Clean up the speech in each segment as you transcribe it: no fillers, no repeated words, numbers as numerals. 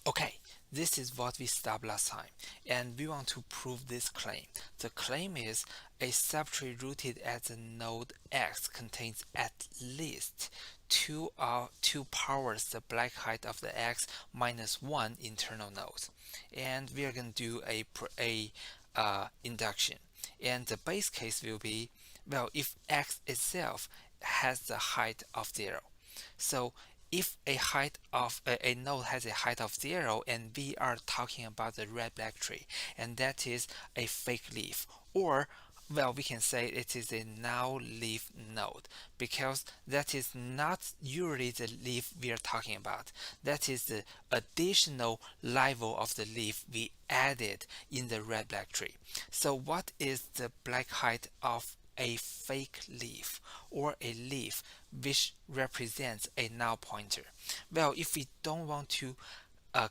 Okay, this is what we stopped last time, and we want to prove this claim. The claim is a subtree rooted at the node x contains at least two powers the black height of the x minus one internal nodes, and we are going to do a induction. And the base case will be, well, if x itself has the height of 0. So if a node has a height of 0, and we are talking about the Reb-Black tree, and that is a fake leaf, or well, we can say it is a null leaf node, because that is not usually the leaf we are talking about. That is the additional level of the leaf we added in the Reb-Black tree. So what is the black height of a fake leaf, or a leaf which represents a null pointer? Well, if we don't want to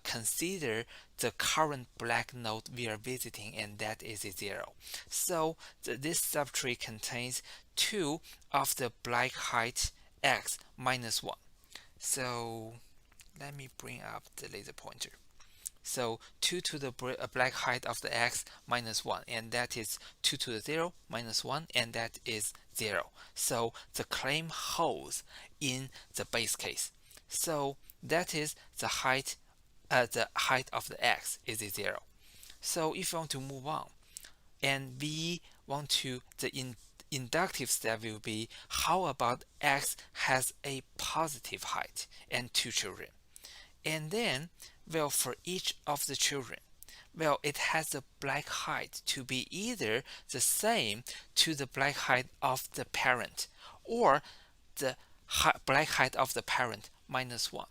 consider the current black node we are visiting, and that is a 0. So this subtree contains 2 of the black height x minus 1. So let me bring up the laser pointer. So 2 to the black height of the x minus 1, and that is 2 to the 0 minus 1, and that is 0. So the claim holds in the base case. So that is the height of the x is a 0. So if you want to move on, and we want to, inductive step will be, how about x has a positive height and 2 children? And then, well, for each of the children, well, it has the black height to be either the same to the black height of the parent, or the black height of the parent minus 1.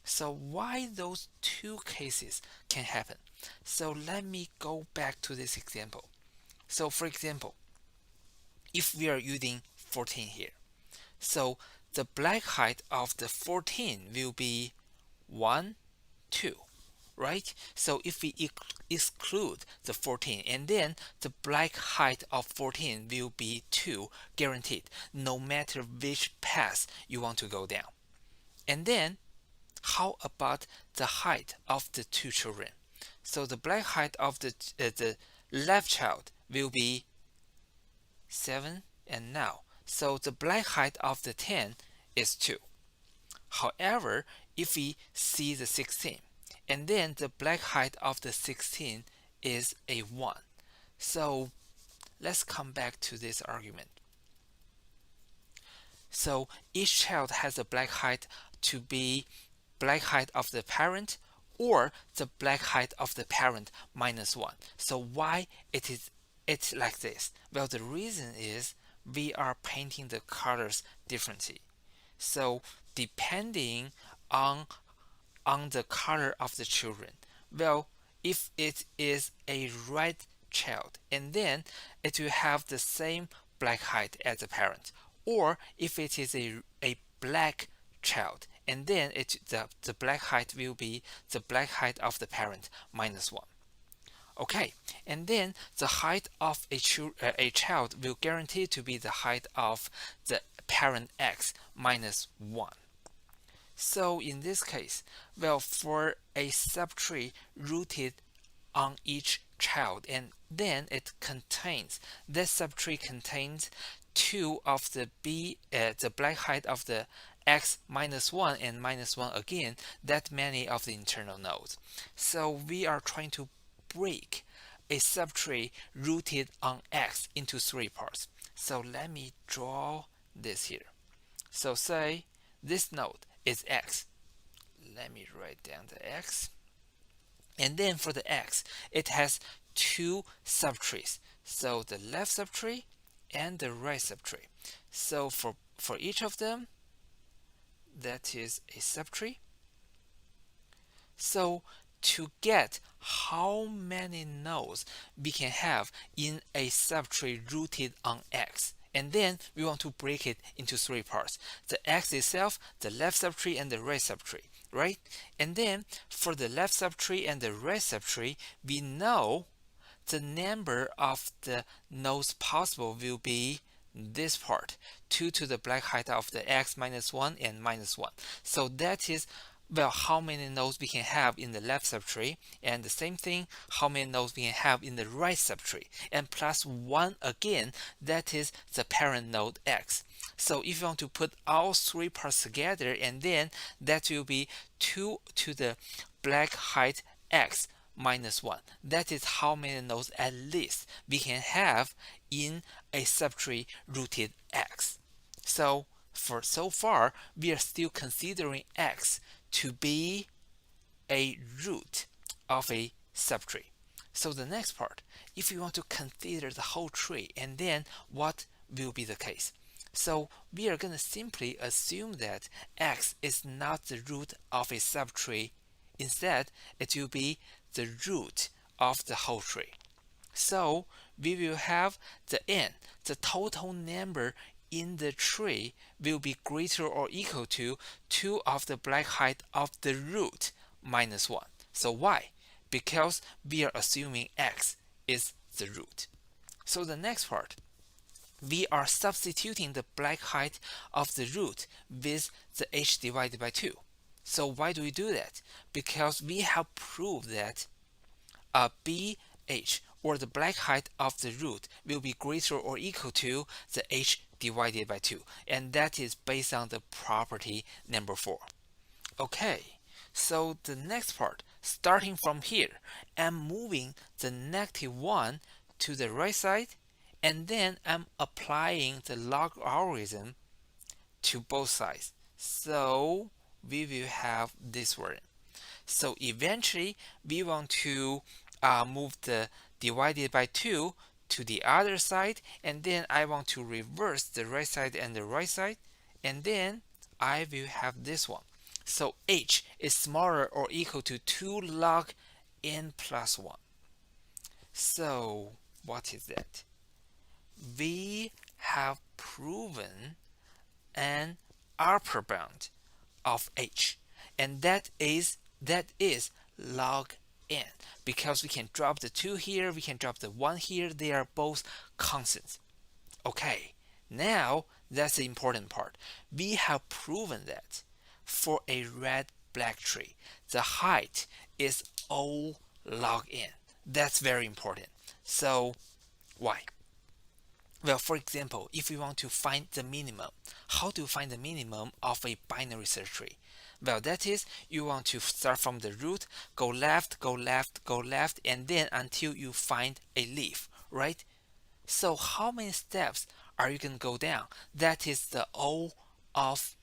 So why those two cases can happen? So let me go back to this example. So for example, if we are using 14 here, so the black height of the 14 will be 1, 2, right? So if we exclude the 14, and then the black height of 14 will be 2, guaranteed, no matter which path you want to go down. And then how about the height of the 2 children? So the black height of the left child will be 7, and now, so the black height of the 10 is 2. However, if we see the 16, and then the black height of the 16 is a 1. So let's come back to this argument. So each child has a black height to be black height of the parent, or the black height of the parent minus 1. So why it's like this? Well, the reason is we are painting the colors differently. So depending on the color of the children, well, if it is a red child, and then it will have the same black height as the parent, or if it is a black child, and then the black height will be the black height of the parent minus 1. Okay, and then the height of a child will guarantee to be the height of the parent x minus 1. So in this case, well, for a subtree rooted on each child, and then it contains, this subtree contains 2 of the black height of the x minus 1 and minus 1 again, that many of the internal nodes. So we are trying to break a subtree rooted on x into 3 parts. So let me draw this here. So say this node is x. Let me write down the x. And then for the x, it has 2 subtrees. So the left subtree and the right subtree. So for each of them, that is a subtree. So to get how many nodes we can have in a subtree rooted on x, and then we want to break it into 3 parts: the x itself, the left subtree, and the right subtree, right? And then for the left subtree and the right subtree, we know the number of the nodes possible will be this part, 2 to the black height of the x minus 1 and minus 1. So that is Well, how many nodes we can have in the left subtree, and the same thing, how many nodes we can have in the right subtree, and plus 1 again, that is the parent node x. So if you want to put all three parts together, and then that will be 2 to the black height x minus 1. That is how many nodes at least we can have in a subtree rooted x. So for so far, we are still considering x to be a root of a subtree. So the next part, if you want to consider the whole tree, and then what will be the case? So we are going to simply assume that x is not the root of a subtree. Instead, it will be the root of the whole tree. So we will have the n, the total number in the tree will be greater or equal to 2 of the black height of the root minus 1. So why? Because we are assuming x is the root. So the next part, we are substituting the black height of the root with the h divided by 2. So why do we do that? Because we have proved that bh, or the black height of the root, will be greater or equal to the h divided by 2, and that is based on the property number 4. Okay, so the next part, starting from here, I'm moving the negative 1 to the right side, and then I'm applying the log algorithm to both sides. So we will have this word. So eventually we want to move the divided by 2 to the other side, and then I want to reverse the right side and the right side, and then I will have this one. So h is smaller or equal to 2 log n plus 1. So what is that? We have proven an upper bound of h, and that is log n, because we can drop the 2 here, we can drop the 1 here, they are both constants. Okay, now that's the important part. We have proven that for a red-black tree, the height is O log n. That's very important. So why? Well, for example, if we want to find the minimum, how to find the minimum of a binary search tree? Well, that is, you want to start from the root, go left, go left, go left, and then until you find a leaf, right? So how many steps are you going to go down? That is the O of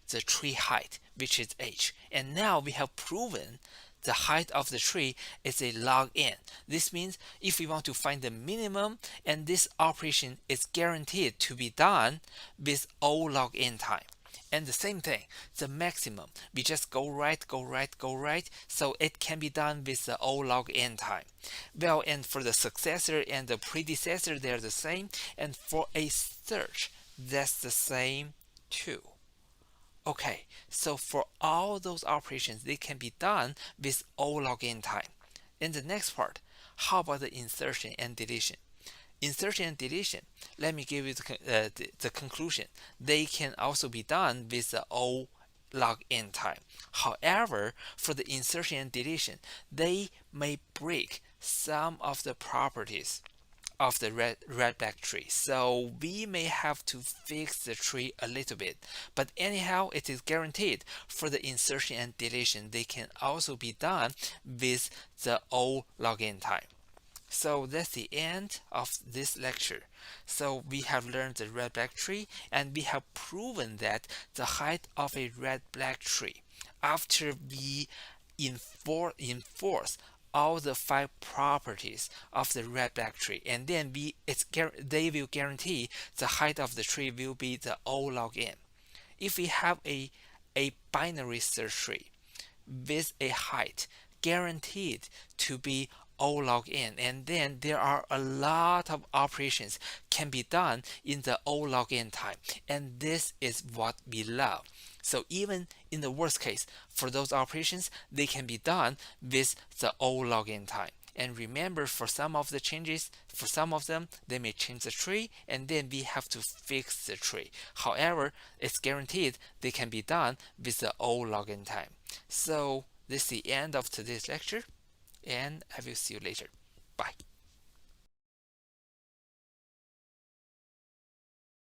the tree height, which is h. And now we have proven the height of the tree is a log n. This means if we want to find the minimum, and this operation is guaranteed to be done with O log n time. And the same thing, the maximum, we just go right, go right, go right, so it can be done with the O log n time. Well, and for the successor and the predecessor, they're the same, and for a search, that's the same too. Okay, so for all those operations, they can be done with O log n time. In the next part, how about the insertion and deletion? Insertion and deletion, let me give you the conclusion. They can also be done with the O log n time. However, for the insertion and deletion, they may break some of the properties of the red-black tree. So we may have to fix the tree a little bit. But anyhow, it is guaranteed for the insertion and deletion, they can also be done with the O log n time. So that's the end of this lecture. So we have learned the red-black tree, and we have proven that the height of a red-black tree, after we enforce all the 5 properties of the red-black tree, and then they will guarantee the height of the tree will be the O log n. If we have a binary search tree with a height guaranteed to be O log n, and then there are a lot of operations can be done in the O log n time, and this is what we love. So even in the worst case, for those operations, they can be done with the O log n time. And remember, for some of the changes, for some of them, they may change the tree, and then we have to fix the tree. However, it's guaranteed they can be done with the old login time. So this is the end of today's lecture, and I will see you later. Bye.